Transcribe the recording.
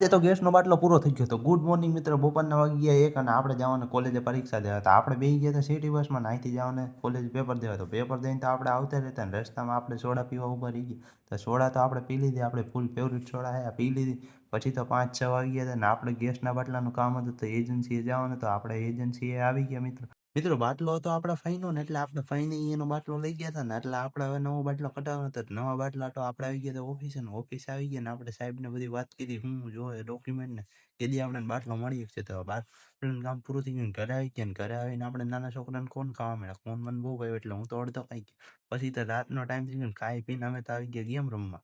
એ તો ગેસનો બાટલો પૂરો થઈ ગયો હતો. ગુડ મોર્નિંગ મિત્રો, બપોરના વાગી ગયા 1 અને આપણે જવાનું કોલેજે પરીક્ષા દેવા હતા. આપણે બેસી ગયા હતા સિટી બસમાં ને અહીંથી જવાનું કોલેજ પેપર દેવા. તો પેપર દઈને તો આપણે આવતા રહેતા ને રસ્તામાં આપણે સોડા પીવા ઊભા રહી ગયા. તો સોડા તો આપણે પી લીધી, આપણે ફૂલ ફેવરિટ સોડા હે પી લીધી. પછી તો 5-6 વાગી ગયા હતા ને આપણે ગેસના બાટલાનું કામ હતું તો એજન્સીએ જવાનું, તો આપણે એજન્સીએ આવી ગયા મિત્રો. મિત્રો બાટલો હતો આપણા ફઈનો ને, એટલે આપણે ફઈને એનો બાટલો લઈ ગયા હતા ને, એટલે આપણે હવે નવો બાટલો કઢાવવાનો હતો. નવા બાટલા તો આપણે આવી ગયા હતા ઓફિસે ને ઓફિસે આવી ગયા ને આપણે સાહેબને બધી વાત કરી, હું જોઈએ ડોક્યુમેન્ટ ને કેદી આપણે બાટલો મળી શકશે. તો બાટલાનું કામ પૂરું થઈ ગયું, ઘરે આવી ગયા ને ઘરે આવીને આપણે નાના છોકરાને કોણ ખાવા મળ્યા, કોણ મને બહુ ભાઈ એટલે હું તો અડધો ખાઈ ગયો. પછી તો રાતનો ટાઈમ થઈ ગયો ને ખાઈ પીને અમે તો આવી ગયા ગેમ રમવા.